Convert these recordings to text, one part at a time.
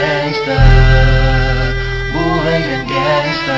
gangsta, buhay ng gangsta,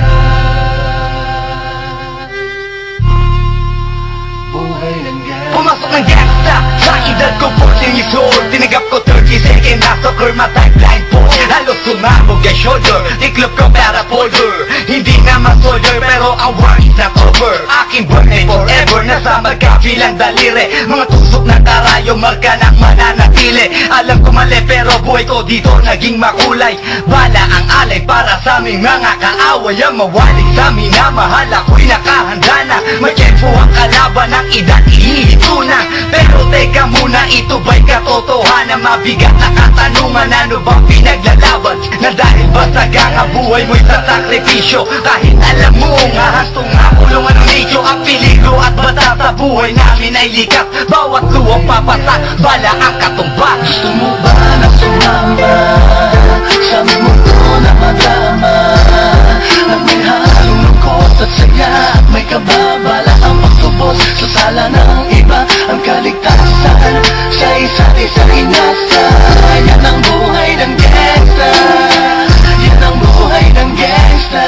buhay ng gangsta. Pumasok ng gangsta sa edad ko 14 years old. Tinagap ko 30 seconds na soccer, matay blindfold. Halos sumabog ang shoulder, tiklop ko para folder. Hindi naman soldier pero ang war is not over. Aking birthday forever, nasa magkabilang daliri. Mga tusok ng karayo, marka ng mananatili. Alam ko mali pero buhay ko dito naging makulay. Bala ang alay para sa aming mga kaaway. Ang mawalig sa minamahal, ako'y nakahanda na. May tempo ang kalaban ng edad, ihihito na. Pero teka muna, ito ba'y katotohanan? Mabigat na katanungan, ano bang pinaglalaban? Na dahil basagang ang buhay mo'y sa sakripisyo. Kahit alam mo nga hastong nga kulungan ng medyo. Ang peligro at bata sa buhay namin ay likas. Bawat luwang papasak, bala ang katumba. Gusto mo ba na sumama sa mundo na madama? Na may halong lungkot at saya at may kababala ang pagtubos sa sala ng iba. Ang kaligtasan sa isa't isa inasa. Yan ang buhay ng gangsta, yan ang buhay ng gangsta,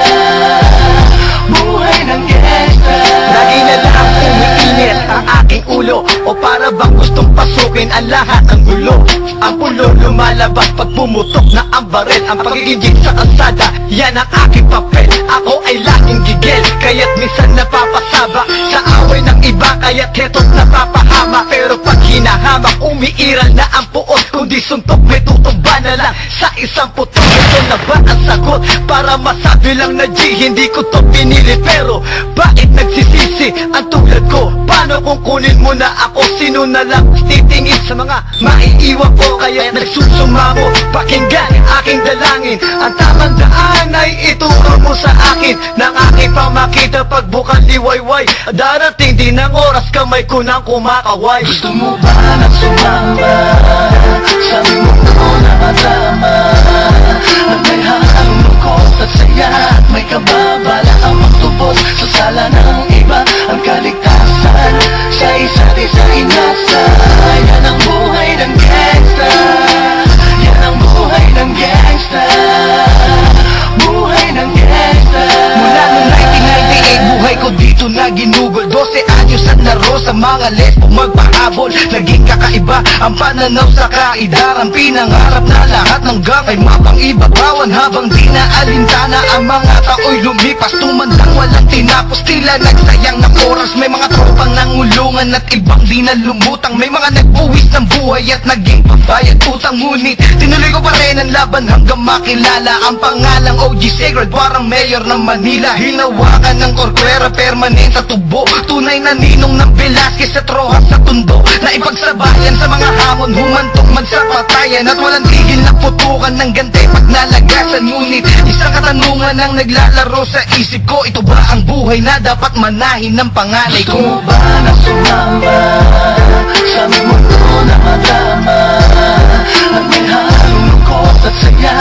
buhay ng gangsta. Lagi na lang umiinit ang aking ulo, o para bang gustong pasukin ang lahat ng gulo. Ang pulo lumalabas pag pumutok na ang baril. Ang pagiging sa kalsada, yan ang aking papel. Ako ay laging gigil, kaya't minsan napapasaba sa away ng iba, kaya't keto't napapahama. Pero pag hinahamak, umiiral na ang puot. Kundi suntok may tutumba na lang sa isang putok. Ito na ba ang sagot para masabi lang na G? Hindi ko to pinili pero bakit nagsisisi ang tulad ko? Paano kung kunin mo na ako? Sino na lang titingin sa mga maiiwan ko? Kaya nagsusumamo, pakinggan aking dalangin. Ang tamang daan ay ituro mo sa akin. Nang aking pamakita pagbukan liwayway. Darating din ang oras, kamay ko nang kumakaway. Gusto mo ba na sumama sa mundo na madama? Na may halong lungkot at saya at may kababala ang magtubos sa sala ng iba. Ang kaligtasan sa isa't isa inasa. Yan ang buhay ng gangsta, yan ang buhay ng gangsta, buhay ng gangsta. Mula noong 1998, buhay ko dito na ginugol. 12 anyos at laro sa mga lesbo magpahabol. Naging kakaiba ang pananaw sa kaidaran. Pinangarap na lahat ng gang ay mapang-ibabawan. Habang di na alintana ang mga tao'y lumipas. Tumandang walang tinapos, tila nagsayang ng oras. May mga tropang nangulungan at ibang di na lumutang. May mga nagbuwis ng buhay at naging pambayad utang. Ngunit tinuloy ko pa rin ang laban hanggang makilala ang pangalang OG Sacred, warang mayor ng Manila. Hinawakan ng Corcuera, permanent at tubo. Tunay na ninong ng Velasquez at Rojas sa tundo. Na ipagsabayan sa mga hamon, humantong man sa patayan. At walang tigil na putukan ng gante pag nalagasan. Ngunit isang katanungan ang naglalaro sa isip ko. Ito ba ang buhay na dapat manahin ng panganay ko? Gusto mo ba na sumama sa mundo na madama? Na may halong lungkot at saya